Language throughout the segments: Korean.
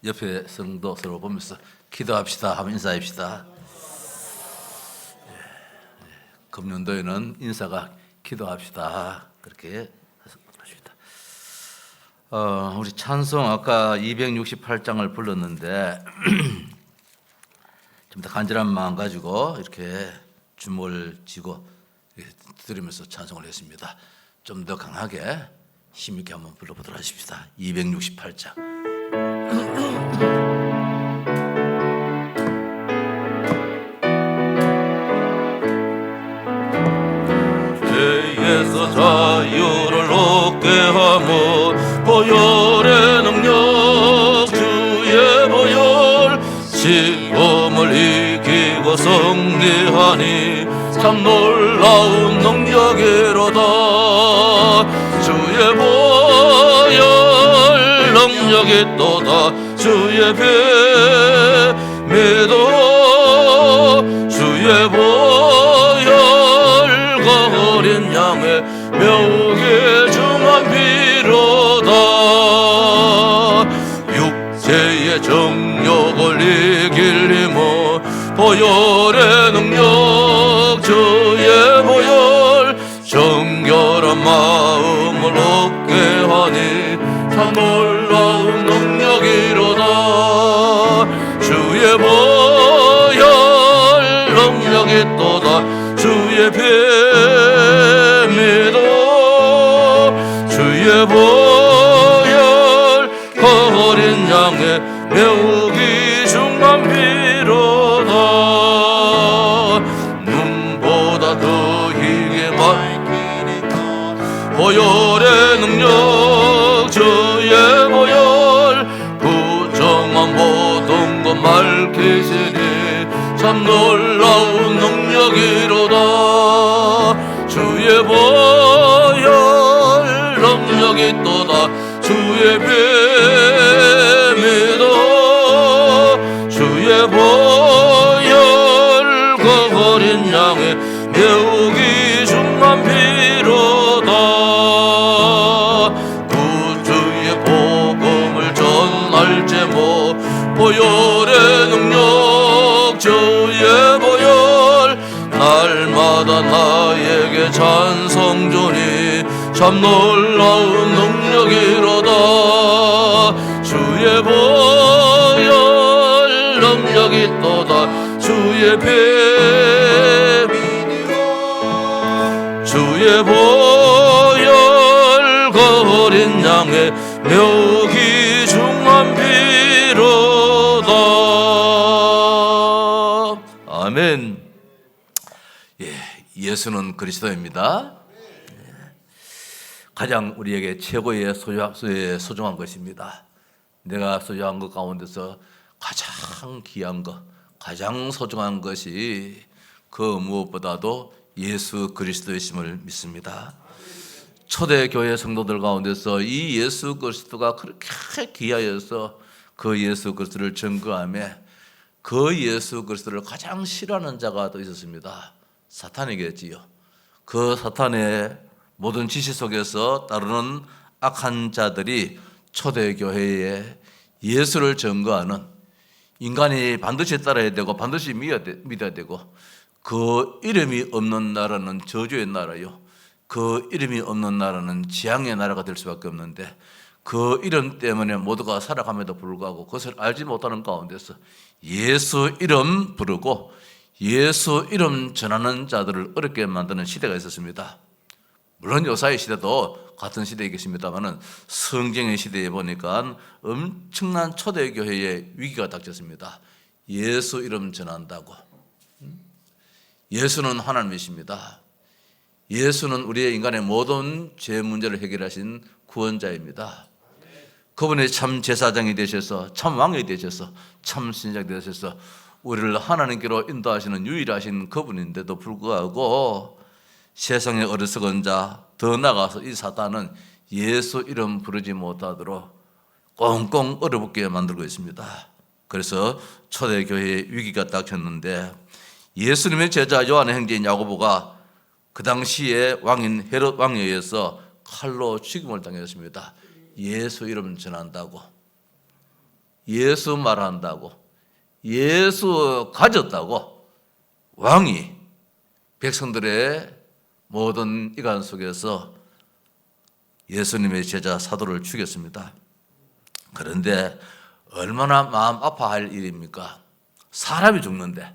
옆에 성도 서로 보면서 기도합시다 하면 인사합시다. 금년도에는 인사가 기도합시다 그렇게 하십니다. 우리 찬송 아까 268장을 불렀는데 좀 더 간절한 마음 가지고 이렇게 주먹을 쥐고 이렇게 들으면서 찬송을 했습니다. 좀 더 강하게 힘있게 한번 불러보도록 하십시다. 268장. 죄에서 자유를 얻게 하며 보혈의 능력 주의 보혈 시험을 이기고 승리하니 참 놀라운 능력이로다. 주의 보혈 능력이 또다. 주의 배 믿어 주의 보혈과 어린 양의 묘기 중한 피로다. 육체의 정욕을 이길 힘어 보혈의 능력 주의 보혈 정결한 마음을 얻게 하니 참 놀라운 능력이로다. 주의 보혈 능력이 또다. 주의 피 믿어 주의 보혈 어린 양의 매우 귀중한 피로다. 눈보다 더 희게 밝히니까 보혈의 능력 주의 보혈 부정한 모든 것 밝히시니 참 놀라운 능력이로다. 주의 보혈 능력이 또다. 주의 피 믿어 주의 보혈과 어린 양의 매우 귀중한 피로다. 구주의 복음을 전할 제목 보혈의 능력 주의 보혈 날마다 나에게 찬송 주니 참 놀라운 능력이로다. 주의 보혈 능력이 또다. 주의 피 주의 보혈과 어린 양의 매우 귀중한 피로다. 아멘. 예수는 그리스도입니다. 가장 우리에게 최고의 소중한 것입니다. 내가 소유한 것 가운데서 가장 귀한 것, 가장 소중한 것이 그 무엇보다도 예수 그리스도이심을 믿습니다. 초대교회 성도들 가운데서 이 예수 그리스도가 그렇게 귀하여서 그 예수 그리스도를 증거하며 그 예수 그리스도를 가장 싫어하는 자가 또 있었습니다. 사탄이겠지요. 그 사탄의 모든 지시 속에서 따르는 악한 자들이 초대교회에 예수를 증거하는 인간이 반드시 따라야 되고 반드시 믿어야 되고 그 이름이 없는 나라는 저주의 나라요. 그 이름이 없는 나라는 재앙의 나라가 될 수밖에 없는데 그 이름 때문에 모두가 살아감에도 불구하고 그것을 알지 못하는 가운데서 예수 이름 부르고 예수 이름 전하는 자들을 어렵게 만드는 시대가 있었습니다. 물론 요사의 시대도 같은 시대에 계십니다만은 성경의 시대에 보니까 엄청난 초대교회의 위기가 닥쳤습니다. 예수 이름 전한다고. 예수는 하나님이십니다. 예수는 우리의 인간의 모든 죄 문제를 해결하신 구원자입니다. 그분이 참 제사장이 되셔서 참 왕이 되셔서 참 신장이 되셔서 우리를 하나님께로 인도하시는 유일하신 그분인데도 불구하고 세상의 어리석은 자, 더 나아가서 이 사탄은 예수 이름 부르지 못하도록 꽁꽁 얼어붙게 만들고 있습니다. 그래서 초대교회의 위기가 닥쳤는데 예수님의 제자 요한의 형제인 야고보가 그 당시에 왕인 헤롯 왕에 의해서 칼로 죽임을 당했습니다. 예수 이름 전한다고. 예수 말한다고, 예수 가졌다고 왕이 백성들의 모든 이간 속에서 예수님의 제자 사도를 죽였습니다. 그런데 얼마나 마음 아파할 일입니까? 사람이 죽는데,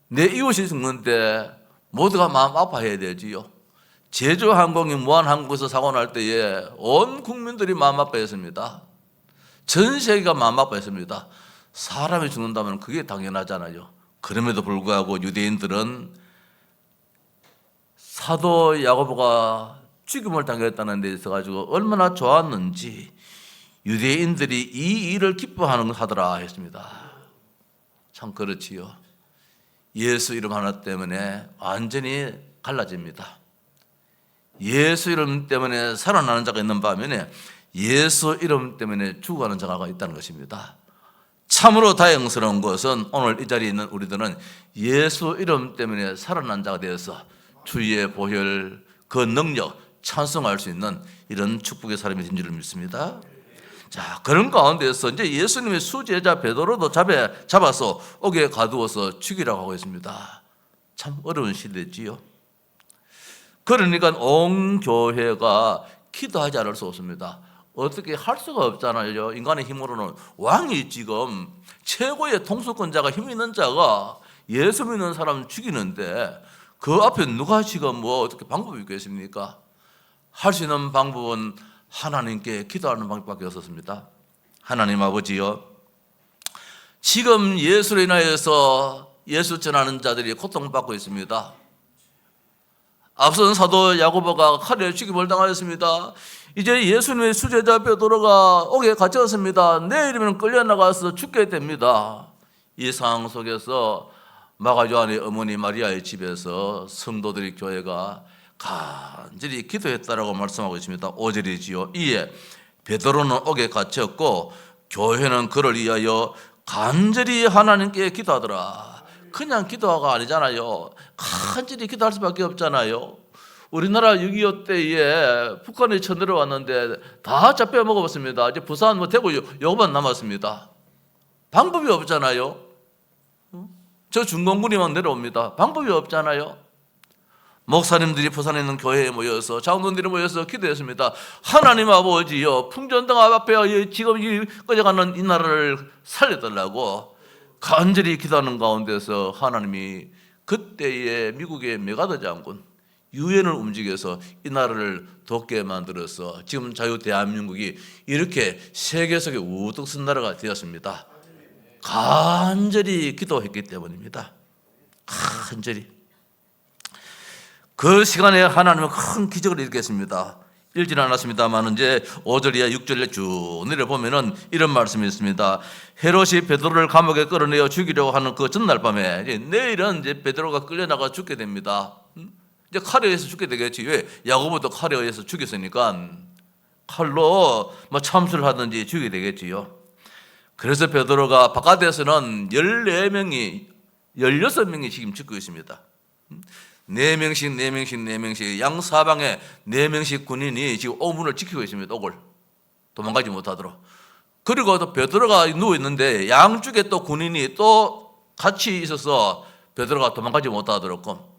내 이웃이 죽는데 모두가 마음 아파해야 되지요. 제주항공이 무한항공에서 사고 날 때에 온 국민들이 마음 아파했습니다. 전 세계가 마음 아파했습니다. 사람이 죽는다면 그게 당연하잖아요. 그럼에도 불구하고 유대인들은 사도 야고보가 죽임을 당했다는 데 있어 가지고 얼마나 좋았는지 유대인들이 이 일을 기뻐하는 하더라 했습니다. 참 그렇지요. 예수 이름 하나 때문에 완전히 갈라집니다. 예수 이름 때문에 살아나는 자가 있는 반면에 예수 이름 때문에 죽어가는 자가 있다는 것입니다. 참으로 다행스러운 것은 오늘 이 자리에 있는 우리들은 예수 이름 때문에 살아난 자가 되어서 주의 보혈, 그 능력 찬송할 수 있는 이런 축복의 사람이 된 줄을 믿습니다. 자, 그런 가운데서 이제 예수님의 수제자 베드로도 잡아서 옥에 가두어서 죽이라고 하고 있습니다. 참 어려운 시대지요. 그러니까 온 교회가 기도하지 않을 수 없습니다. 어떻게 할 수가 없잖아요. 인간의 힘으로는. 왕이 지금 최고의 통수권자가, 힘 있는 자가 예수 믿는 사람 죽이는데 그 앞에 누가 지금 뭐 어떻게 방법이 있겠습니까? 할 수 있는 방법은 하나님께 기도하는 방법밖에 없었습니다. 하나님 아버지요, 지금 예수로 인하여서 예수 전하는 자들이 고통받고 있습니다. 앞선 사도 야고보가 칼에 죽임을 당하였습니다. 이제 예수님의 수제자 베드로가 옥에 갇혔습니다. 내일이면 끌려나가서 죽게 됩니다. 이 상황 속에서 마가 요한의 어머니 마리아의 집에서 성도들이, 교회가 간절히 기도했다라고 말씀하고 있습니다. 5절이지요. 이에 베드로는 옥에 갇혔고 교회는 그를 위하여 간절히 하나님께 기도하더라. 그냥 기도가 아니잖아요. 간절히 기도할 수밖에 없잖아요. 우리나라 6.25 때에 북한이 쳐들어왔는데 다 잡혀 먹어봤습니다. 이제 부산, 대구 요것만 남았습니다. 방법이 없잖아요. 저 중공군이 막 내려옵니다. 방법이 없잖아요. 목사님들이 부산에 있는 교회에 모여서, 장로들이 모여서 기도했습니다. 하나님 아버지여, 풍전등 앞에 지금 꺼져가는 이 나라를 살려달라고 간절히 기도하는 가운데서 하나님이 그때의 미국의 메가더 장군 유엔을 움직여서 이 나라를 돕게 만들어서 지금 자유 대한민국이 이렇게 세계 속에 우뚝 선 나라가 되었습니다. 간절히 기도했기 때문입니다. 간절히. 그 시간에 하나님은 큰 기적을 일으켰습니다. 읽지는 않았습니다만 이제 5절이야 6절에 쭉 내려보면은 이런 말씀이 있습니다. 헤롯이 베드로를 감옥에 끌어내어 죽이려고 하는 그 전날 밤에, 내일은 이제 베드로가 끌려나가 죽게 됩니다. 이제 칼에 의해서 죽게 되겠지. 왜? 야고보도 칼에 의해서 죽였으니까 칼로 뭐 참수를 하든지 죽게 되겠지요. 그래서 베드로가 바깥에서는 14명이 16명이 지금 죽고 있습니다. 4명씩 양사방에 4명씩 군인이 지금 오문을 지키고 있습니다. 옥을 도망가지 못하도록. 그리고 또 베드로가 누워 있는데 양쪽에 또 군인이 또 같이 있어서 베드로가 도망가지 못하도록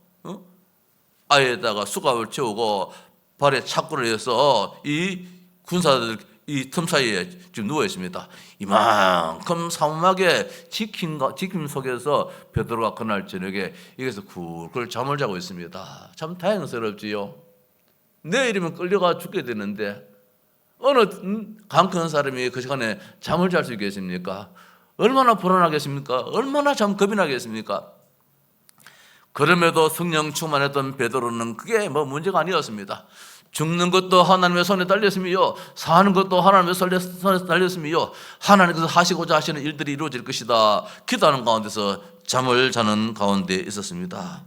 아에다가 수갑을 채우고 발에 착고를 해서 이 군사들 이 틈 사이에 지금 누워 있습니다. 이만큼 삼엄하게 지킴 속에서 베드로가 그날 저녁에 여기서 굴굴 잠을 자고 있습니다. 참 다행스럽지요. 내일이면 끌려가 죽게 되는데 어느 강큰 사람이 그 시간에 잠을 잘 수 있겠습니까? 얼마나 불안하겠습니까? 얼마나 참 겁이 나겠습니까? 그럼에도 성령 충만했던 베드로는 그게 뭐 문제가 아니었습니다. 죽는 것도 하나님의 손에 달렸으며 사는 것도 하나님의 손에 달렸으며 하나님께서 하시고자 하시는 일들이 이루어질 것이다. 기도하는 가운데서 잠을 자는 가운데 있었습니다.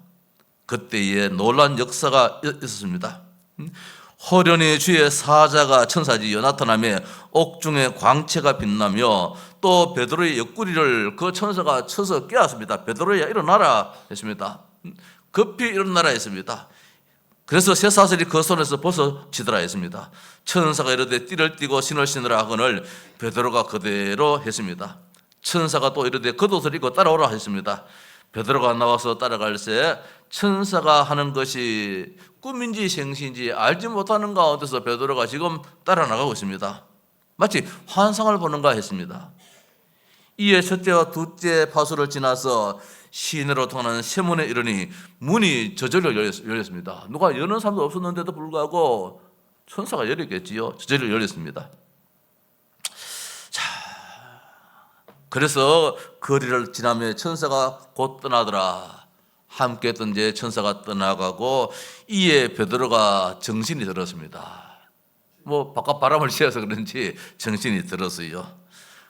그때에 놀란 역사가 있었습니다. 호련히 주의 사자가 천사지요 나타나며 옥중에 광채가 빛나며 또 베드로의 옆구리를 그 천사가 쳐서 깨웠습니다. 베드로야 일어나라 했습니다. 급히 일어나라 했습니다. 그래서 쇠사슬이 그 손에서 벗어지더라 했습니다. 천사가 이르되 띠를 띠고 신을 신으라 하거늘 베드로가 그대로 했습니다. 천사가 또 이르되 겉옷을 입고 따라오라 했습니다. 베드로가 나와서 따라갈새 천사가 하는 것이 꿈인지 생시인지 알지 못하는 가운데서 베드로가 지금 따라 나가고 있습니다. 마치 환상을 보는가 했습니다. 이에 첫째와 둘째 파수를 지나서 시내로 통하는 세문에 이르니 문이 저절로 열렸습니다. 누가 여는 사람도 없었는데도 불구하고 천사가 열렸겠지요. 저절로 열렸습니다. 자, 그래서 거리를 지나며 천사가 곧 떠나더라. 함께 했던 제 천사가 떠나가고 이에 베드로가 정신이 들었습니다. 뭐 바깥 바람을 쐬어서 그런지 정신이 들었어요.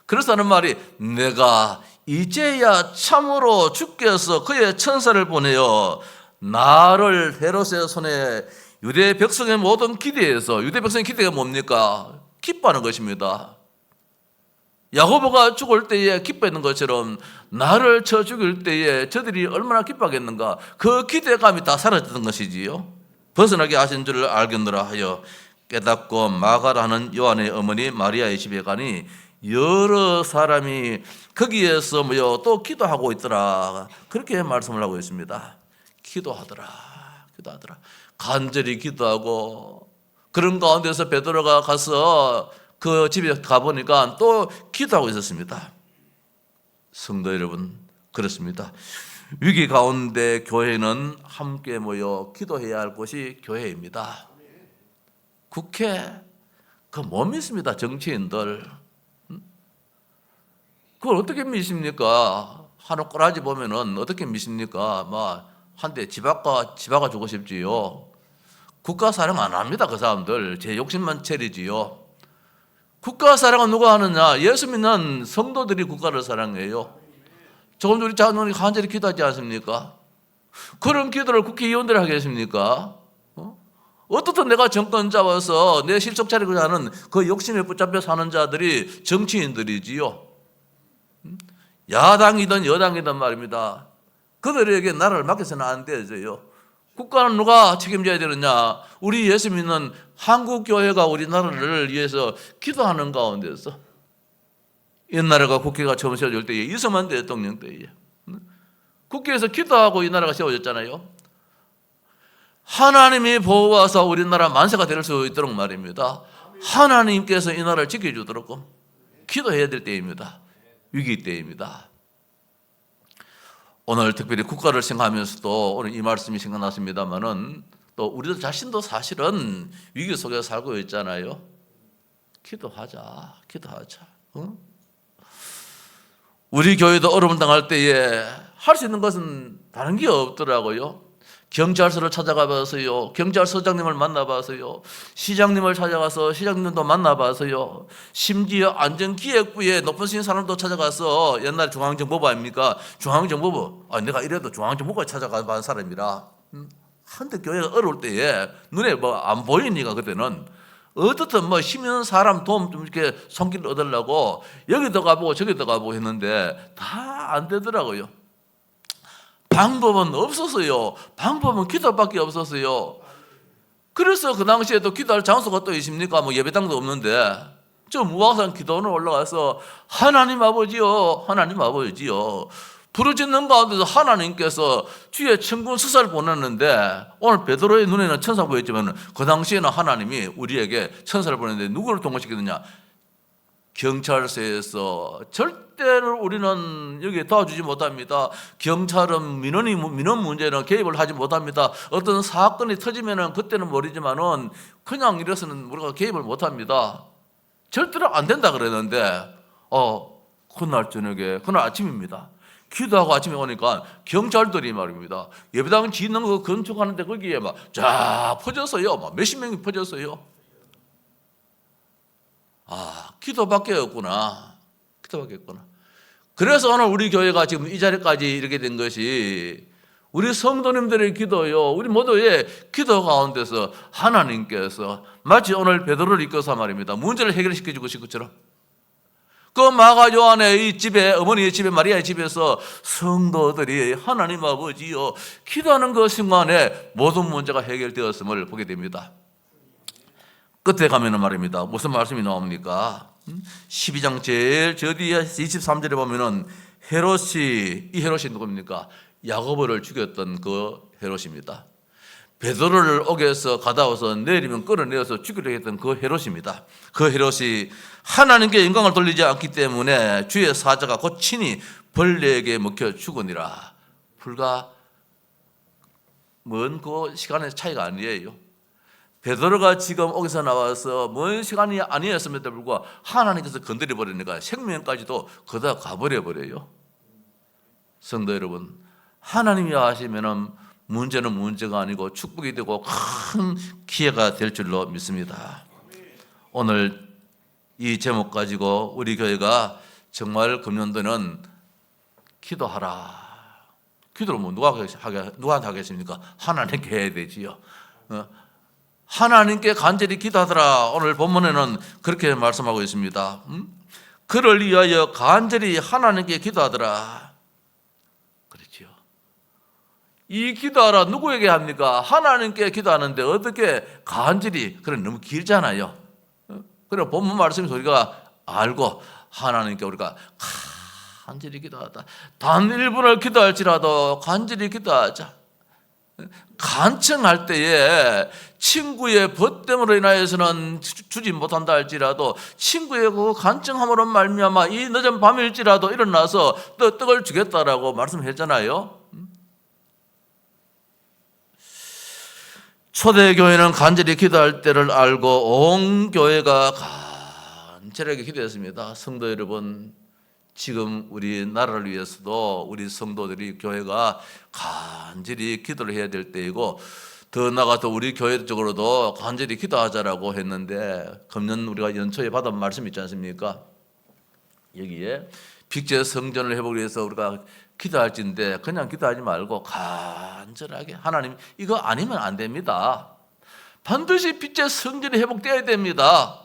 그래서 하는 말이 내가 이제야 참으로 주께서 그의 천사를 보내어 나를 헤롯의 손에 유대 백성의 모든 기대에서, 유대 백성의 기대가 뭡니까? 기뻐하는 것입니다. 야고보가 죽을 때에 기뻐했는 것처럼 나를 쳐 죽일 때에 저들이 얼마나 기뻐하겠는가. 그 기대감이 다 사라졌던 것이지요. 벗어나게 하신 줄을 알겠노라 하여 깨닫고 마가라는 요한의 어머니 마리아의 집에 가니 여러 사람이 거기에서 모여 또 기도하고 있더라. 그렇게 말씀을 하고 있습니다. 기도하더라. 간절히 기도하고 그런 가운데서 베드로가 가서 그 집에 가보니까 또 기도하고 있었습니다. 성도 여러분, 그렇습니다. 위기 가운데 교회는 함께 모여 기도해야 할 곳이 교회입니다. 국회, 그거 못 믿습니다. 정치인들. 그걸 어떻게 믿습니까? 한옥 꼬라지 보면은 어떻게 믿습니까? 한 대 집아가 주고 싶지요. 국가 사랑 안 합니다. 그 사람들 제 욕심만 채리지요. 국가 사랑은 누가 하느냐? 예수 믿는 성도들이 국가를 사랑해요. 조금 전에 자녀이 간절히 기도하지 않습니까? 그런 기도를 국회의원들이 하겠습니까? 어떻든 내가 정권 잡아서 내 실속 차리고자 하는 그 욕심에 붙잡혀 사는 자들이 정치인들이지요. 야당이든 여당이든 말입니다. 그들에게 나라를 맡겨서는 안 되죠. 국가는 누가 책임져야 되느냐? 우리 예수 믿는 한국교회가 우리나라를 위해서 기도하는 가운데서 옛날에가 국회가 처음 세워질 때에 이승만 대통령 때에 국회에서 기도하고 이 나라가 세워졌잖아요. 하나님이 보호하사 우리나라 만세가 될 수 있도록 말입니다. 하나님께서 이 나라를 지켜주도록 기도해야 될 때입니다. 위기 때입니다. 오늘 특별히 국가를 생각하면서도 오늘 이 말씀이 생각났습니다만은 또 우리 자신도 사실은 위기 속에 살고 있잖아요. 기도하자. 우리 교회도 어려움 당할 때에 할 수 있는 것은 다른 게 없더라고요. 경찰서를 찾아가봐서요. 경찰서장님을 만나봐서요. 시장님을 찾아가서 시장님도 만나봐서요. 심지어 안전기획부의 높은 신 사람도 찾아가서 옛날 중앙정보부 아닙니까? 중앙정보부. 내가 이래도 중앙정보부에 찾아가본 사람이라. 한때 교회가 어려울 때에 눈에 안 보이니까 그때는 어떻든 시민 사람 도움 좀 이렇게 손길을 얻으려고 여기도 가보고 저기도 가보고 했는데 다 안 되더라고요. 방법은 없었어요. 방법은 기도밖에 없었어요. 그래서 그 당시에도 기도할 장소가 또 있습니까? 예배당도 없는데 저 무화산 기도원에 올라가서 하나님 아버지요 부르짖는 가운데서 하나님께서 주의 천군 수사를 보냈는데 오늘 베드로의 눈에는 천사 보였지만 그 당시에는 하나님이 우리에게 천사를 보냈는데 누구를 동원시켰느냐? 경찰서에서 절대로 우리는 여기에 도와주지 못합니다. 경찰은 민원 문제는 개입을 하지 못합니다. 어떤 사건이 터지면은 그때는 모르지만은 그냥 이래서는 우리가 개입을 못합니다. 절대로 안 된다 그랬는데 그날 저녁에 그날 아침입니다. 기도하고 아침에 오니까 경찰들이 말입니다. 예배당 짓는 거 건축하는데 거기에 쫙 퍼졌어요. 몇십 명이 퍼졌어요. 기도밖에 없구나. 그래서 오늘 우리 교회가 지금 이 자리까지 이렇게 된 것이 우리 성도님들의 기도요. 우리 모두의 기도 가운데서 하나님께서 마치 오늘 베드로를 이끌어서 말입니다. 문제를 해결시켜 주고 싶은 것처럼 그 마가 요한의 이 집에, 어머니의 집에, 마리아의 집에서 성도들이 하나님 아버지여 기도하는 그 순간에 모든 문제가 해결되었음을 보게 됩니다. 끝에 가면은 말입니다. 무슨 말씀이 나옵니까? 12장 제일 저 뒤에 23절에 보면은 헤롯이, 이 헤롯이 누굽니까? 야고보를 죽였던 그 헤롯입니다. 베드로를 옥에서 가다와서 내리면 끌어내어서 죽이려 했던 그 헤롯입니다. 그 헤롯이 하나님께 영광을 돌리지 않기 때문에 주의 사자가 곧 친히 벌레에게 먹혀 죽으니라. 불과 먼 그 시간의 차이가 아니에요. 베드로가 지금 옥에서 나와서 먼 시간이 아니었음에도 불구하고 하나님께서 건드려 버리니까 생명까지도 거다 가버려 버려요. 성도 여러분, 하나님이 하시면은 문제는 문제가 아니고 축복이 되고 큰 기회가 될 줄로 믿습니다. 오늘 이 제목 가지고 우리 교회가 정말 금년도는 기도하라. 기도를 뭐 누구한테 하겠습니까? 하나님께 해야 되지요. 하나님께 간절히 기도하더라. 오늘 본문에는 그렇게 말씀하고 있습니다. 그를 위하여 간절히 하나님께 기도하더라. 그렇지요. 이 기도하라 누구에게 합니까? 하나님께 기도하는데 어떻게 간절히, 그래 너무 길잖아요. 그래 본문 말씀에서 우리가 알고 하나님께 우리가 간절히 기도하다. 단 1분을 기도할지라도 간절히 기도하자. 간청할 때에 친구의 벗됨으로 인하여서는 주지 못한다 할지라도 친구의 그 간청함으로 말미암아 이 늦은 밤일지라도 일어나서 떡을 주겠다라고 말씀했잖아요. 초대교회는 간절히 기도할 때를 알고 온 교회가 간절하게 기도했습니다. 성도 여러분, 지금 우리 나라를 위해서도 우리 성도들이 교회가 간절히 기도를 해야 될 때이고, 더 나아가서 우리 교회 쪽으로도 간절히 기도하자라고 했는데, 금년 우리가 연초에 받은 말씀 있지 않습니까? 여기에 빅제 성전을 회복을 위해서 우리가 기도할진데 그냥 기도하지 말고 간절하게 하나님 이거 아니면 안 됩니다. 반드시 빅제 성전이 회복되어야 됩니다.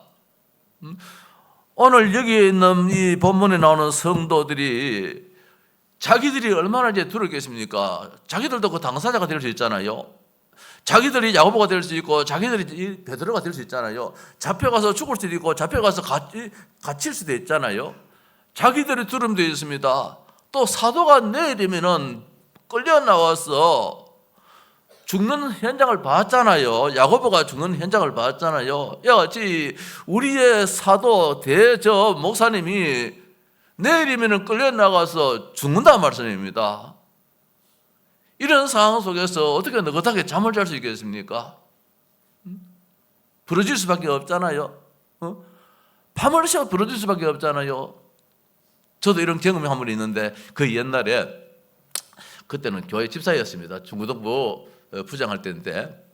오늘 여기에 있는 이 본문에 나오는 성도들이 자기들이 얼마나 이제 두렵겠습니까? 자기들도 그 당사자가 될 수 있잖아요. 자기들이 야고보가 될 수 있고 자기들이 베드로가 될 수 있잖아요. 잡혀가서 죽을 수도 있고 잡혀가서 갇힐 수도 있잖아요. 자기들이 두려움도 있습니다. 또 사도가 내리면은 끌려 나와서 죽는 현장을 봤잖아요. 야고보가 죽는 현장을 봤잖아요. 여같이 우리의 사도 대저 목사님이 내리면은 끌려 나가서 죽는다 말씀입니다. 이런 상황 속에서 어떻게 느긋하게 잠을 잘 수 있겠습니까? 부러질 수밖에 없잖아요. 밤을 새워 부러질 수밖에 없잖아요. 저도 이런 경험이 한 번 있는데 그 옛날에 그때는 교회 집사였습니다. 중고등부 부장할 때인데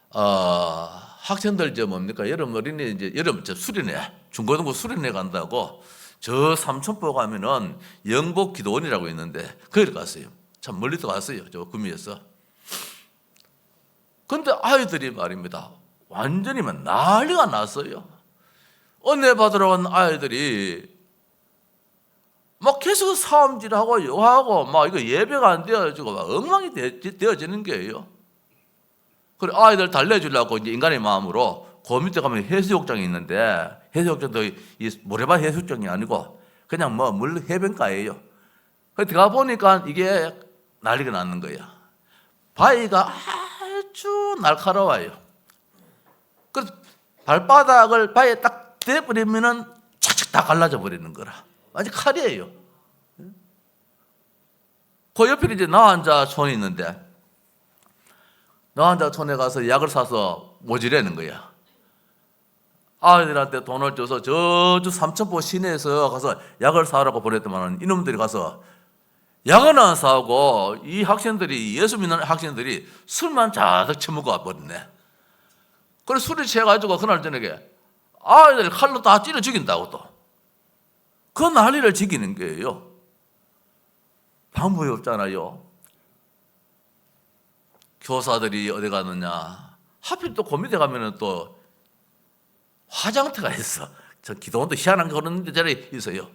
학생들 이제 뭡니까 여름 어린이 이제 여름 수련회 중고등부 수련회 간다고 저 삼천포 가면은 영복 기도원이라고 있는데 거기 갔어요. 참 멀리도 갔어요. 저 구미에서. 근데 아이들이 말입니다. 완전히 난리가 났어요. 은혜 받으러 간 아이들이 막 계속 싸움질하고 욕하고 막 이거 예배가 안 되어지고 막 엉망이 되어지는 거예요. 그래 아이들 달래주려고 이제 인간의 마음으로 그 밑에 가면 해수욕장이 있는데 해수욕장도 이 모래밭 해수욕장이 아니고 그냥 뭐 물 해변가예요. 그래 들어가 보니까 이게 난리가 났는 거야. 바위가 아주 날카로워요. 그래서 발바닥을 바위에 딱 대버리면은 착착 다 갈라져 버리는 거라. 완전 칼이에요. 그 옆에 이제 나환자촌이 있는데 나환자촌에 가서 약을 사서 모지라는 거야. 아이들한테 돈을 줘서 저주 삼천포 시내에서 가서 약을 사라고 보냈더만 이놈들이 가서 약은 안 사고 이 학생들이 예수 믿는 학생들이 술만 자득 처먹어 버렸네. 그래서 술이 취해가지고 그날 저녁에 아이들 칼로 다 찔러 죽인다고 또. 그 난리를 지키는 거예요. 방법이 없잖아요. 교사들이 어디 가느냐. 하필 또 그 밑에 가면은 또 화장터가 있어. 저 기도원도 희한한 게 그런 데자리에 있어요.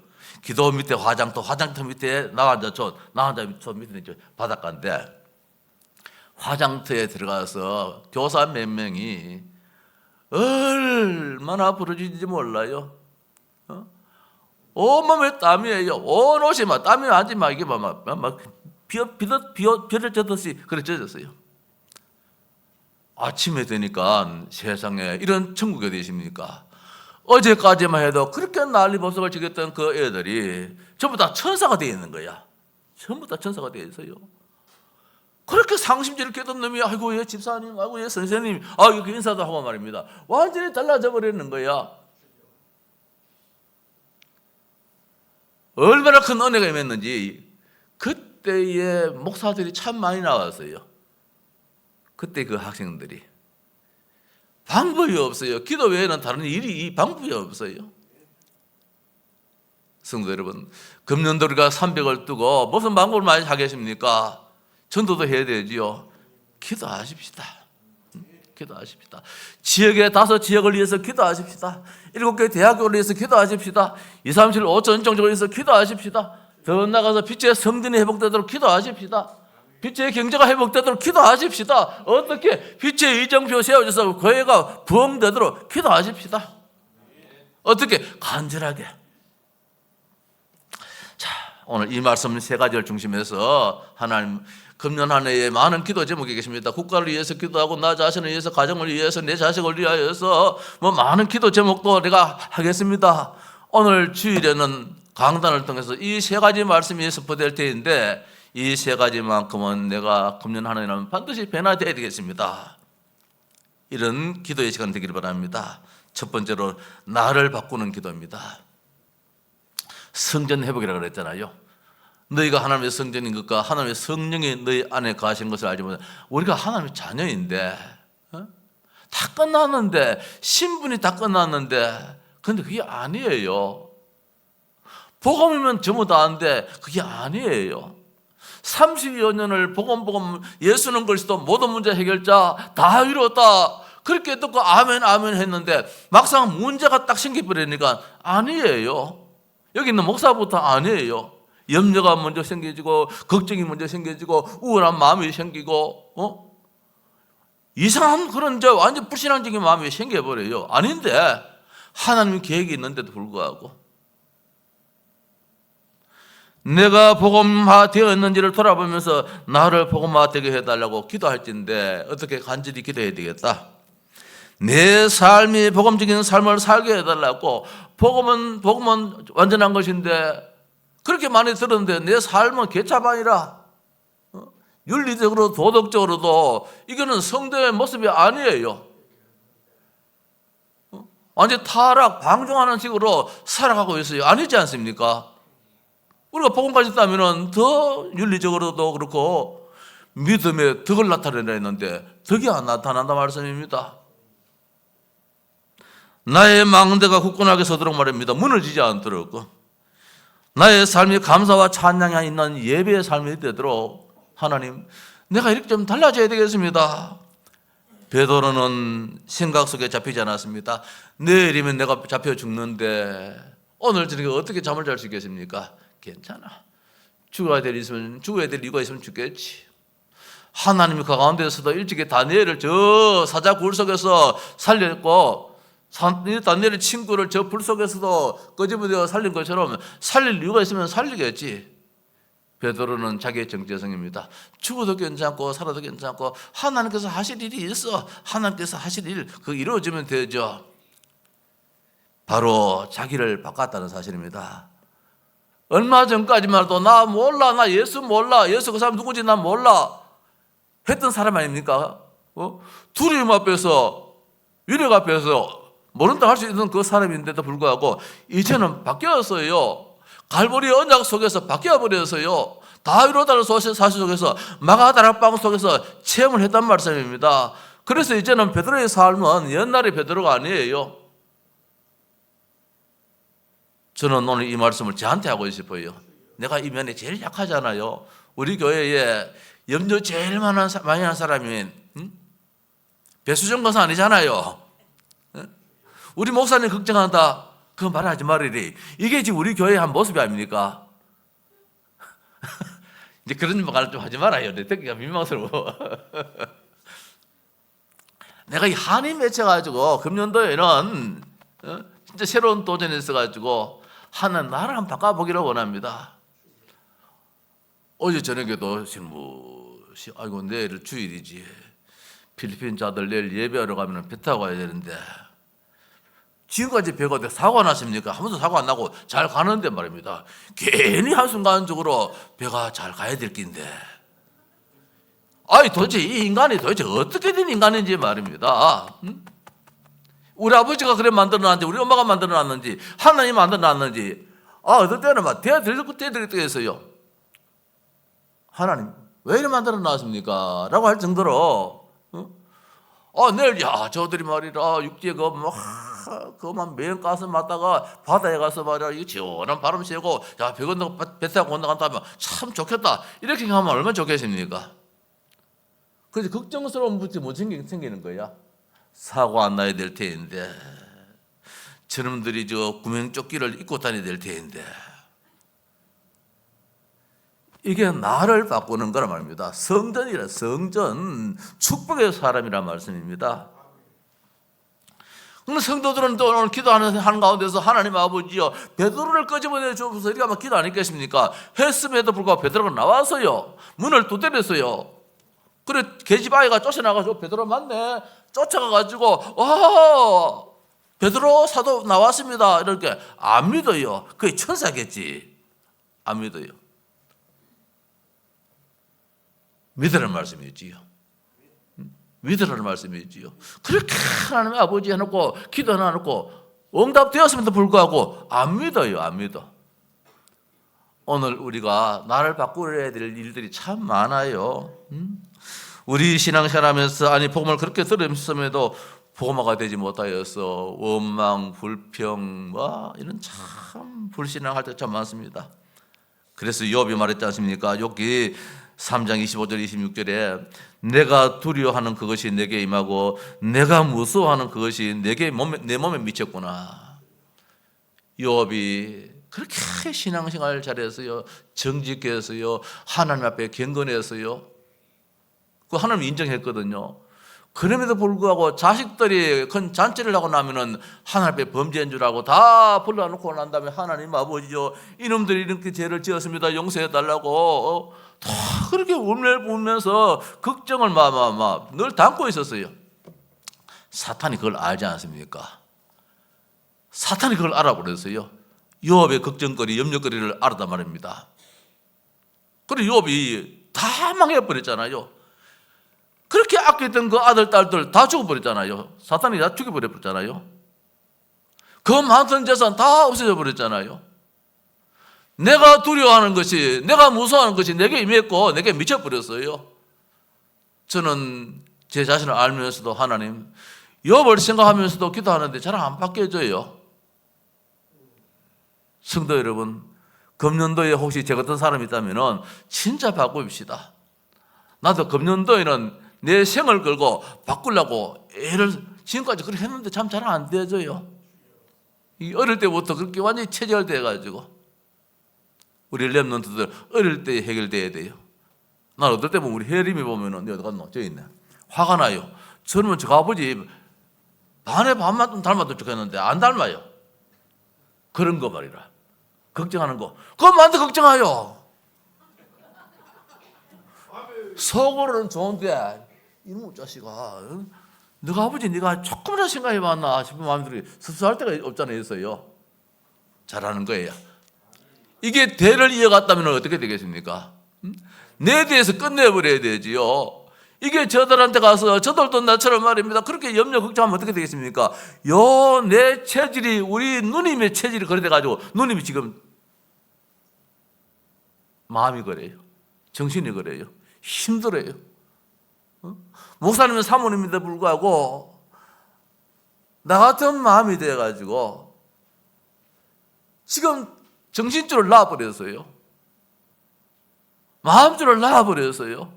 기도원 밑에 화장터, 화장터 밑에 나 앉아 저 밑에 바닷가인데 화장터에 들어가서 교사 몇 명이 얼마나 부러지는지 몰라요. 온몸에 땀이에요. 온 옷이 막 땀이 나지 막 이게 막 비를 젖듯이 그래 젖었어요. 아침에 되니까 세상에 이런 천국이 어디 있습니까? 어제까지만 해도 그렇게 난리법석을 지겼던 그 애들이 전부 다 천사가 되어 있는 거야. 전부 다 천사가 되어 있어요. 그렇게 상심지를 깨던 놈이 아이고 예 집사님, 아이고 예 선생님, 이렇게 인사도 하고 말입니다. 완전히 달라져 버리는 거야. 얼마나 큰 은혜가 임했는지 그때의 목사들이 참 많이 나왔어요. 그때 그 학생들이 방법이 없어요. 기도 외에는 다른 일이 방법이 없어요. 성도 여러분, 금년도 우리가 300을 두고 무슨 방법을 많이 하겠습니까? 전도도 해야 되지요. 기도하십시다. 기도하십시다. 지역의 5지역을 위해서 기도하십시다. 7개 대학교를 위해서 기도하십시다. 2, 3, 7, 5천 정책을 위해서 기도하십시다. 더 나가서 빛의 성전이 회복되도록 기도하십시다. 빛의 경제가 회복되도록 기도하십시다. 어떻게? 빛의 이정표 세워져서 교회가 부흥되도록 기도하십시다. 어떻게? 간절하게. 자, 오늘 이 말씀 3가지를 중심해서 하나님 금년 한 해에 많은 기도 제목이 계십니다. 국가를 위해서 기도하고 나 자신을 위해서, 가정을 위해서, 내 자식을 위하여서 많은 기도 제목도 내가 하겠습니다. 오늘 주일에는 강단을 통해서 이 3가지 말씀이 선포될 때인데 이 3가지만큼은 내가 금년 한 해는 반드시 변화되어야 되겠습니다. 이런 기도의 시간 되기를 바랍니다. 첫 번째로 나를 바꾸는 기도입니다. 성전 회복이라고 그랬잖아요. 너희가 하나님의 성전인 것과 하나님의 성령이 너희 안에 거하신 것을 알지 못해. 우리가 하나님의 자녀인데 다 끝났는데, 신분이 다 끝났는데, 근데 그게 아니에요. 복음이면 전부 다 아는데 그게 아니에요. 30여 년을 복음 예수는 그리스도 모든 문제 해결자 다 이뤘다 그렇게 듣고 아멘 아멘 했는데 막상 문제가 딱 생겨버리니까 아니에요. 여기 있는 목사부터 아니에요. 염려가 먼저 생겨지고 걱정이 먼저 생겨지고 우울한 마음이 생기고 이상한 그런 완전 불신앙적인 마음이 생겨버려요. 아닌데 하나님 계획이 있는데도 불구하고 내가 복음화 되었는지를 돌아보면서 나를 복음화 되게 해달라고 기도할진데 어떻게 간절히 기도해야 되겠다. 내 삶이 복음적인 삶을 살게 해달라고. 복음은 완전한 것인데 그렇게 많이 들었는데 내 삶은 개차반이라. 윤리적으로 도덕적으로도 이거는 성도의 모습이 아니에요. 완전 타락, 방종하는 식으로 살아가고 있어요. 아니지 않습니까? 우리가 복음까지 따면은 더 윤리적으로도 그렇고 믿음의 덕을 나타내려 했는데 덕이 안 나타난다 말씀입니다. 나의 망대가 굳건하게 서도록 말입니다. 무너지지 않도록. 나의 삶이 감사와 찬양이 있는 예배의 삶이 되도록 하나님, 내가 이렇게 좀 달라져야 되겠습니다. 베드로는 생각 속에 잡히지 않았습니다. 내일이면 내가 잡혀 죽는데 오늘 저녁에 어떻게 잠을 잘 수 있겠습니까? 괜찮아. 죽어야 될 이유가 있으면 죽겠지. 하나님이 그 가운데서도 일찍이 다니엘을 저 사자 굴 속에서 살렸고 다니엘의 친구를 저 불 속에서도 끄집어내어 살린 것처럼 살릴 이유가 있으면 살리겠지. 베드로는 자기의 정체성입니다. 죽어도 괜찮고 살아도 괜찮고 하나님께서 하실 일이 있어. 하나님께서 하실 일 그거 이루어지면 되죠. 바로 자기를 바꿨다는 사실입니다. 얼마 전까지만 해도 나 몰라, 나 예수 몰라, 예수 그 사람 누구지 난 몰라 했던 사람 아닙니까? 두려움 앞에서, 위력 앞에서 모른다 할 수 있는 그 사람인데도 불구하고 이제는 바뀌었어요. 갈보리 언약 속에서 바뀌어버렸어요. 다 이루어다는 사실 속에서 마가다락방 속에서 체험을 했단 말씀입니다. 그래서 이제는 베드로의 삶은 옛날의 베드로가 아니에요. 저는 오늘 이 말씀을 저한테 하고 싶어요. 내가 이 면에 제일 약하잖아요. 우리 교회에 염려 제일 많이 한 사람이 배수정 권사 아니잖아요. 우리 목사님 걱정한다. 그 말하지 말으리. 이게 지금 우리 교회의 한 모습이 아닙니까? 이제 그런 말을 좀 하지 말아요. 내 듣기가 민망스러워. 내가 이 한이 맺혀가지고 금년도에는 진짜 새로운 도전이 있어가지고 하나님 나를 한번 바꿔보기를 원합니다. 어제 저녁에도 아이고 내일 주일이지. 필리핀 자들 내일 예배하러 가면 배 타고 가야 되는데 지금까지 배가 어떻게 사고가 났습니까? 한 번도 사고 안 나고 잘 가는데 말입니다. 괜히 한순간적으로 배가 잘 가야 될 낀데 도대체 이 인간이 도대체 어떻게 된 인간인지 말입니다. 우리 아버지가 그래 만들어놨는지 우리 엄마가 만들어놨는지 하나님이 만들어놨는지 어떨 때는 막 대들겠어요. 하나님 왜 이래 만들어놨습니까? 라고 할 정도로 내일 저들이 말이라 육지에 그만 매연 가서 맞다가 바다에 가서 말이야 이 시원한 바람 쐬고 배 건너 배 타고 건너간다면 참 좋겠다 이렇게 하면 얼마나 좋겠습니까? 그래서 걱정스러운 것이 뭐 생기는 거야? 사고 안 나야 될 테인데 저놈들이 구명조끼를 입고 다녀야 될 테인데 이게 나를 바꾸는 거란 말입니다. 성전이라 성전 축복의 사람이란 말씀입니다. 그럼 성도들은 또 오늘 기도하는 가운데서 하나님 아버지여 베드로를 끄집어내 주옵소서 이렇게 아마 기도 안 했겠습니까? 했음에도 불구하고 베드로가 나와서요 문을 두드렸어요. 그래 계집아이가 쫓아나가지고 베드로 맞네 쫓아가가지고 와 베드로 사도 나왔습니다 이렇게 안 믿어요. 그게 천사겠지. 안 믿어요. 믿으라는 말씀이지요. 믿으라는 말씀이지요. 그렇게 하나님의 아버지 해놓고 기도 해놓고 응답되었음에도 불구하고 안 믿어요. 안 믿어. 오늘 우리가 나를 바꾸어야 될 일들이 참 많아요. 우리 신앙생활하면서 복음을 그렇게 들었음에도 복음화가 되지 못하여서 원망, 불평 이런 참 불신앙할 때 참 많습니다. 그래서 욥이 말했지 않습니까? 욥기 3장 25절 26절에 내가 두려워하는 그것이 내게 임하고 내가 무서워하는 그것이 내 몸에 미쳤구나. 욥이 그렇게 신앙생활 잘해서요 정직해서요 하나님 앞에 경건해서요 그 하나님 인정했거든요. 그럼에도 불구하고 자식들이 큰 잔치를 하고 나면은 하나님 앞에 범죄인 줄 알고 다 불러놓고 난 다음에 하나님 아버지요 이놈들이 이렇게 죄를 지었습니다 용서해 달라고 다 그렇게 울면서 걱정을 늘 담고 있었어요. 사탄이 그걸 알지 않습니까? 사탄이 그걸 알아버렸어요. 욥의 걱정거리 염려거리를 알았단 말입니다. 그리고 욥이 다 망해버렸잖아요. 그렇게 아꼈던 그 아들, 딸들 다 죽어버렸잖아요. 사탄이 다 죽여버렸잖아요. 그 많던 재산 다 없어져 버렸잖아요. 내가 두려워하는 것이, 내가 무서워하는 것이 내게 임했고 내게 미쳐버렸어요. 저는 제 자신을 알면서도 하나님, 욥을 생각하면서도 기도하는데 잘 안 바뀌어져요. 성도 여러분, 금년도에 혹시 제 같은 사람이 있다면 진짜 바꿉시다. 나도 금년도에는 내 생을 걸고 바꾸려고 애를 지금까지 그렇게 했는데 참 잘 안 되어져요. 어릴 때부터 그렇게 완전히 체질돼가지고 우리 렘넌트들 어릴 때 해결돼야 돼요. 난 어떨 때 보면 우리 혜림이 보면은 어디 갔노? 저기 있네. 화가 나요. 저는 저 아버지 반에 반만 좀 닮았으면 좋겠는데 안 닮아요. 그런 거 말이라. 걱정하는 거. 그건 만데 걱정하요. 속으로는 좋은데 이놈의 자식아, 너가 아버지 네가 조금이라도 생각해봤나 싶은 마음들이 섭섭할 때가 없잖아요. 있어요. 잘하는 거예요. 이게 대를 이어갔다면 어떻게 되겠습니까? 내 대해서 끝내버려야 되지요. 이게 저들한테 가서 저들도 나처럼 말입니다. 그렇게 염려 걱정하면 어떻게 되겠습니까? 내 체질이 우리 누님의 체질이 그래 돼가지고 누님이 지금 마음이 그래요. 정신이 그래요. 힘들어요. 목사님은 사모님인데 불구하고 나 같은 마음이 돼가지고 지금 정신줄을 놔버렸어요. 마음줄을 놔버렸어요.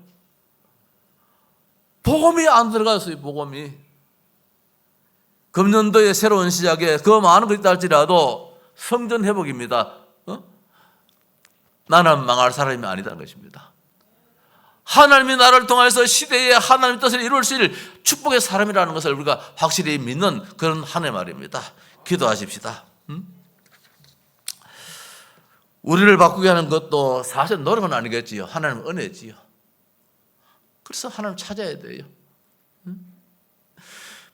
복음이 안 들어갔어요. 복음이. 금년도의 새로운 시작에 그 많은 것이 있다 할지라도 성전 회복입니다. 나는 망할 사람이 아니다는 것입니다. 하나님이 나를 통해서 시대에 하나님의 뜻을 이루실 축복의 사람이라는 것을 우리가 확실히 믿는 그런 한 해 말입니다. 기도하십시다. 우리를 바꾸게 하는 것도 사실 노력은 아니겠지요. 하나님은 은혜지요. 그래서 하나님 찾아야 돼요.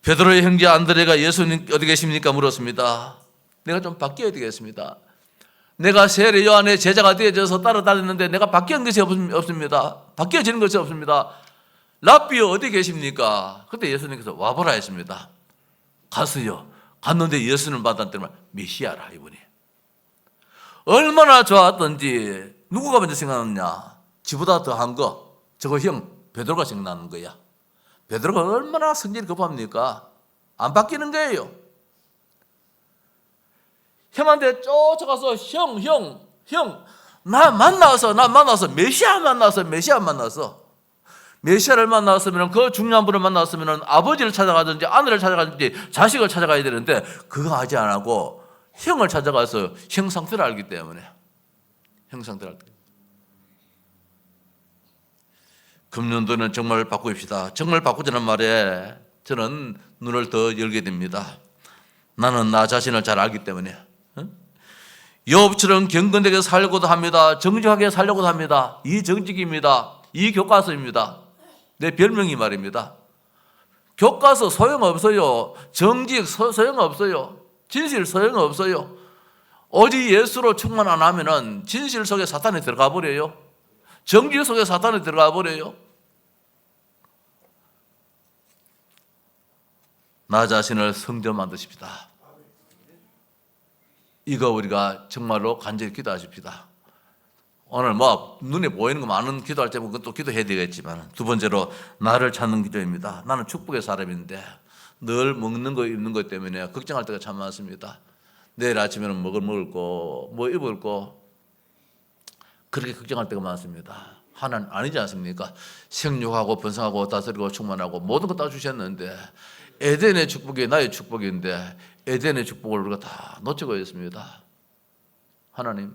베드로의 형제 안드레가 예수님 어디 계십니까? 물었습니다. 내가 좀 바뀌어야 되겠습니다. 내가 세례 요한의 제자가 되어져서 따라다녔는데 내가 바뀌는 것이 없습니다. 바뀌어지는 것이 없습니다. 랍비여 어디 계십니까? 그때 예수님께서 와보라 했습니다. 갔어요. 갔는데 예수님을 만났더니 메시아라 이분이. 얼마나 좋았던지 누구가 먼저 생각났냐? 지보다 더한 거 저거 형 베드로가 생각나는 거야. 베드로가 얼마나 성질이 급합니까? 안 바뀌는 거예요. 형한테 쫓아가서 형 나 만나서 메시아 만나서 메시아를 만났으면 그 중요한 분을 만났으면 아버지를 찾아가든지 아내를 찾아가든지 자식을 찾아가야 되는데 그거 하지 안 하고 형을 찾아가서 형 상태를 알기 때문에 금년도는 정말 바꾸십시다. 정말 바꾸자는 말에 저는 눈을 더 열게 됩니다. 나는 나 자신을 잘 알기 때문에 욥처럼 경건되게 살려고도 합니다. 정직하게 살려고도 합니다. 이 정직입니다. 이 교과서입니다. 내 별명이 말입니다. 교과서 소용없어요. 정직 소용없어요. 진실 소용없어요. 오직 예수로 충만 안 하면은 진실 속에 사탄이 들어가 버려요. 정직 속에 사탄이 들어가 버려요. 나 자신을 성전 만드십시다. 이거 우리가 정말로 간절히 기도하십시다. 오늘 눈에 보이는 거 많은 기도할 때 그것도 기도해야 되겠지만 두 번째로 나를 찾는 기도입니다. 나는 축복의 사람인데 늘 먹는 거 입는 것 때문에 걱정할 때가 참 많습니다. 내일 아침에는 먹을 거, 뭐 입을 거 그렇게 걱정할 때가 많습니다. 하나님 아니지 않습니까? 생육하고 번성하고 다스리고 충만하고 모든 거 다 주셨는데 에덴의 축복이 나의 축복인데 에덴의 축복을 우리가 다 놓치고 있습니다. 하나님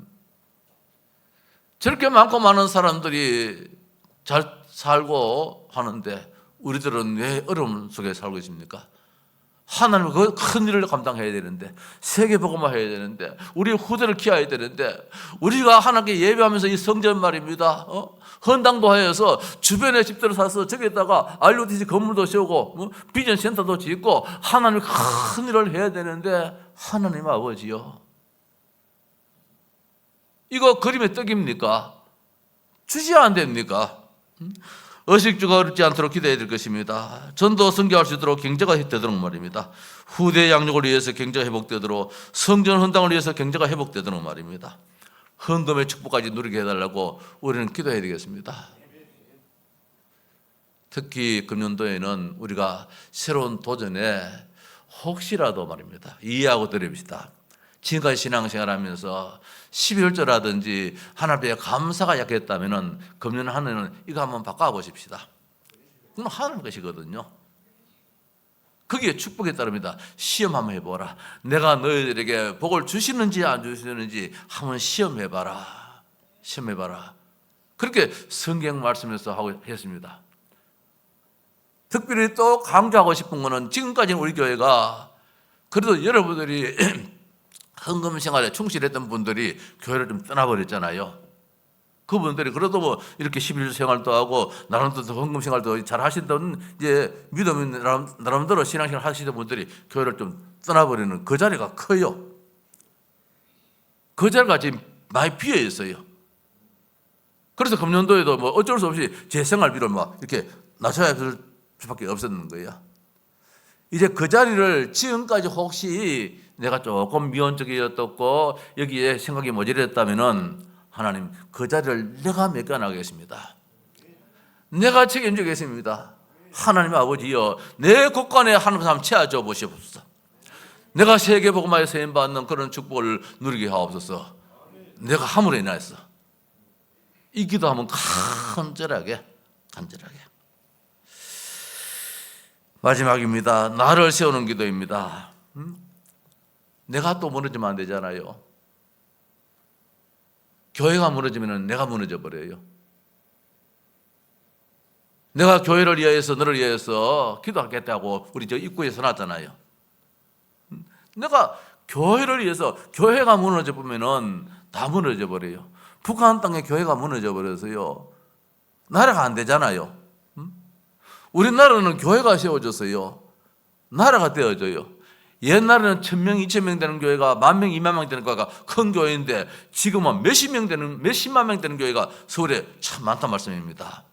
저렇게 많고 많은 사람들이 잘 살고 하는데 우리들은 왜 어려움 속에 살고 있습니까? 하나님 그 큰 일을 감당해야 되는데 세계복음화 해야 되는데 우리 후대를 키워야 되는데 우리가 하나님께 예배하면서 이 성전 말입니다. 헌당도 하여서 주변에 집들을 사서 저기다가 RUTC 건물도 세우고 비전 센터도 짓고 하나님 큰 일을 해야 되는데 하나님 아버지요, 이거 그림의 떡입니까? 주시야 안 됩니까? 의식주가 어렵지 않도록 기도해야 될 것입니다. 전도 성교할 수 있도록 경제가 되도록 말입니다. 후대 양육을 위해서 경제가 회복되도록 성전 헌당을 위해서 경제가 회복되도록 말입니다. 헌금의 축복까지 누리게 해달라고 우리는 기도해야 되겠습니다. 특히 금년도에는 우리가 새로운 도전에 혹시라도 말입니다. 이해하고 드립시다. 지금까지 신앙생활하면서 12월절라든지 하나님께 감사가 약했다면 금년 한 해는 이거 한번 바꿔보십시다. 그건 하나님 것이거든요. 거기에 축복에 따릅니다. 시험 한번 해보라. 내가 너희들에게 복을 주시는지 안 주시는지 한번 시험해봐라. 시험해봐라. 그렇게 성경 말씀에서 하고 했습니다. 특별히 또 강조하고 싶은 것은 지금까지는 우리 교회가 그래도 여러분들이 헌금 생활에 충실했던 분들이 교회를 좀 떠나버렸잖아요. 그분들이 그래도 뭐 이렇게 11조 생활도 하고 나름대로 헌금 생활도 잘 하시던 이제 믿음이 나름대로 신앙생활 하시던 분들이 교회를 좀 떠나버리는 그 자리가 커요. 그 자리가 지금 많이 비어 있어요. 그래서 금년도에도 뭐 어쩔 수 없이 제 생활비를 막 이렇게 낮춰야 될 수밖에 없었는 거예요. 이제 그 자리를 지금까지 혹시 내가 조금 미온적이었고 여기에 생각이 모자랐다면은 하나님 그 자리를 내가 맡겨나가겠습니다. 내가 책임지겠습니다. 하나님 아버지여, 내 곳간에 하나님 한번 채워줘 보시옵소서. 내가 세계복음화에 세임받는 그런 축복을 누리게 하옵소서. 내가 함으로 인하여서 이 기도하면 간절하게 마지막입니다. 나를 세우는 기도입니다. 내가 또 무너지면 안 되잖아요. 교회가 무너지면 내가 무너져 버려요. 내가 교회를 위하여서 너를 위하여서 기도하겠다고 우리 저 입구에 서놨잖아요. 내가 교회를 위해서 교회가 무너져 보면은 다 무너져 버려요. 북한 땅에 교회가 무너져 버려서요. 나라가 안 되잖아요. 우리나라는 교회가 세워졌어요. 나라가 되어져요. 옛날에는 1000명, 2000명 되는 교회가 10,000명, 20,000명 되는 교회가 큰 교회인데 지금은 몇십만 명 되는 교회가 서울에 참 많단 말씀입니다.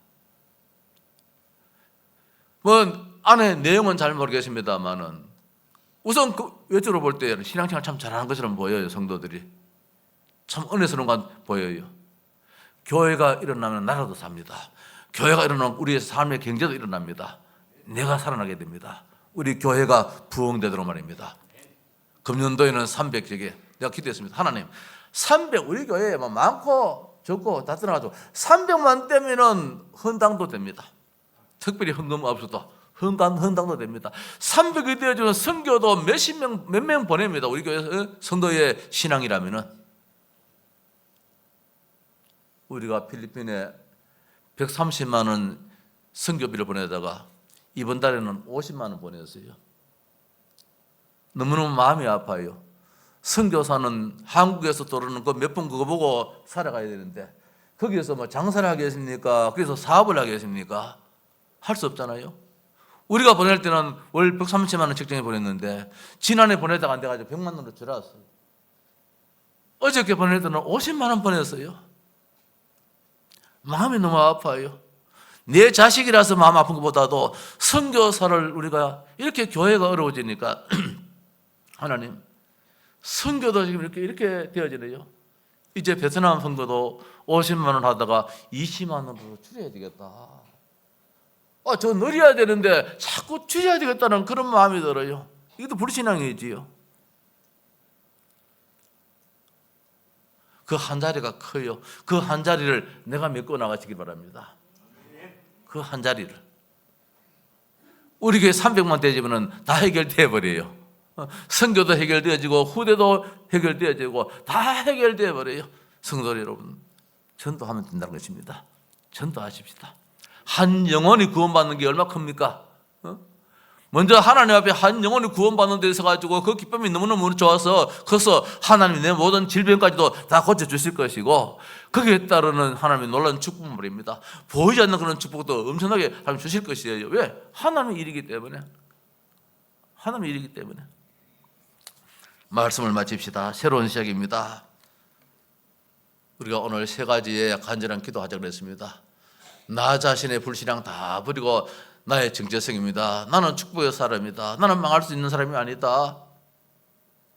뭐 안에 내용은 잘 모르겠습니다만은 우선 그 외적으로 볼 때 신앙생활 참 잘하는 것처럼 보여요. 성도들이 참 은혜스러운 건 보여요. 교회가 일어나면 나라도 삽니다. 교회가 일어나면 우리의 삶의 경제도 일어납니다. 내가 살아나게 됩니다. 우리 교회가 부흥되도록 말입니다. 금년도에는 300개 내가 기도했습니다. 하나님 300 우리 교회에 뭐 많고 적고 다 떠나가지고 300만 되면은 헌당도 됩니다. 특별히 헌금 없어도 헌당도 됩니다. 300이 되어주는 선교도 몇 명 보냅니다. 우리 교회 성도의 신앙이라면은. 우리가 필리핀에 130만 원 선교비를 보내다가 이번 달에는 50만 원 보냈어요. 너무너무 마음이 아파요. 선교사는 한국에서 돌아오는 거 몇 번 그거 보고 살아가야 되는데 거기에서 뭐 장사를 하겠습니까? 거기서 사업을 하겠습니까? 할 수 없잖아요. 우리가 보낼 때는 월 130만 원 책정해 보냈는데 지난해 보내다가 안 돼가지고 100만 원으로 줄었어요. 어저께 보낼 때는 50만 원 보냈어요. 마음이 너무 아파요. 내 자식이라서 마음 아픈 것보다도 선교사를 우리가 이렇게 교회가 어려워지니까 하나님 선교도 지금 이렇게 되어지네요. 이제 베트남 선교도 50만 원 하다가 20만 원으로 줄여야 되겠다. 저 늘려야 되는데 자꾸 줄여야 되겠다는 그런 마음이 들어요. 이것도 불신앙이지요. 그 한 자리가 커요. 그 한 자리를 내가 메꿔 나가시기 바랍니다. 그 한 자리를. 우리 교회 300만 되지면 다 해결되어 버려요. 선교도 해결되어지고 후대도 해결되어지고 다 해결되어 버려요. 성도 여러분, 전도하면 된다는 것입니다. 전도하십시다. 한 영혼이 구원받는 게 얼마나 큽니까? 먼저 하나님 앞에 한 영혼이 구원받는 데 있어가지고 그 기쁨이 너무너무 좋아서 커서 하나님이 내 모든 질병까지도 다 고쳐주실 것이고 거기에 따르는 하나님의 놀라운 축복을 드립니다. 보이지 않는 그런 축복도 엄청나게 하나님 주실 것이에요. 왜? 하나님의 일이기 때문에. 하나님의 일이기 때문에. 말씀을 마칩시다. 새로운 시작입니다. 우리가 오늘 세 가지의 간절한 기도하자고 그랬습니다. 나 자신의 불신앙 다 버리고 나의 정체성입니다. 나는 축복의 사람이다. 나는 망할 수 있는 사람이 아니다.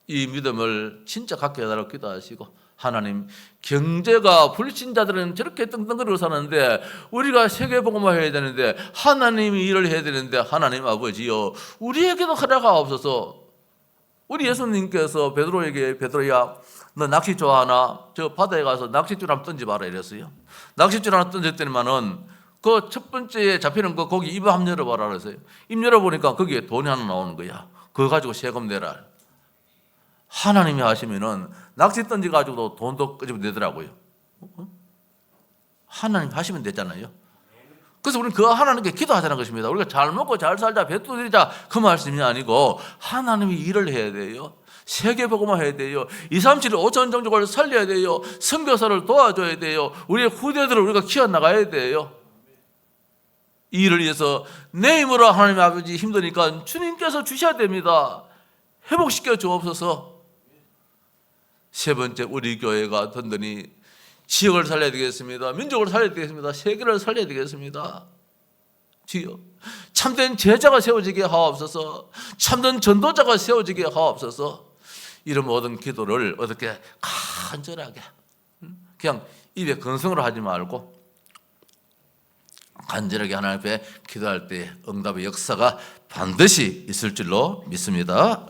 이 믿음을 진짜 갖게 해달라고 기도하시고 하나님 경제가 불신자들은 저렇게 떵떵거리고 사는데 우리가 세계복음화 해야 되는데 하나님이 일을 해야 되는데 하나님 아버지요 우리에게도 허락하옵소서. 우리 예수님께서 베드로에게 베드로야 너 낚시 좋아하나? 저 바다에 가서 낚싯줄 한번 던져봐라 이랬어요. 낚싯줄 하나 던졌더니만은 그 첫 번째에 잡히는 거 거기 입 한번 열어봐라 그랬어요. 입 열어보니까 거기에 돈이 하나 나오는 거야. 그거 가지고 세금 내라. 하나님이 하시면은 낚시 던져가지고도 돈도 끄집어내더라고요. 하나님 하시면 되잖아요. 그래서 우리는 그 하나님께 기도하자는 것입니다. 우리가 잘 먹고 잘 살자 배 두드리자 그 말씀이 아니고 하나님이 일을 해야 돼요. 세계복음화 해야 돼요. 237, 5천 종족을 살려야 돼요. 선교사를 도와줘야 돼요. 우리의 후대들을 우리가 키워나가야 돼요. 이 일을 위해서 내 힘으로 하나님 아버지 힘드니까 주님께서 주셔야 됩니다. 회복시켜 주옵소서. 세 번째 우리 교회가 든든히 지역을 살려야 되겠습니다. 민족을 살려야 되겠습니다. 세계를 살려야 되겠습니다. 주여 참된 제자가 세워지게 하옵소서. 참된 전도자가 세워지게 하옵소서. 이런 모든 기도를 어떻게 간절하게 그냥 입에 건성으로 하지 말고 간절하게 하나님 앞에 기도할 때 응답의 역사가 반드시 있을 줄로 믿습니다.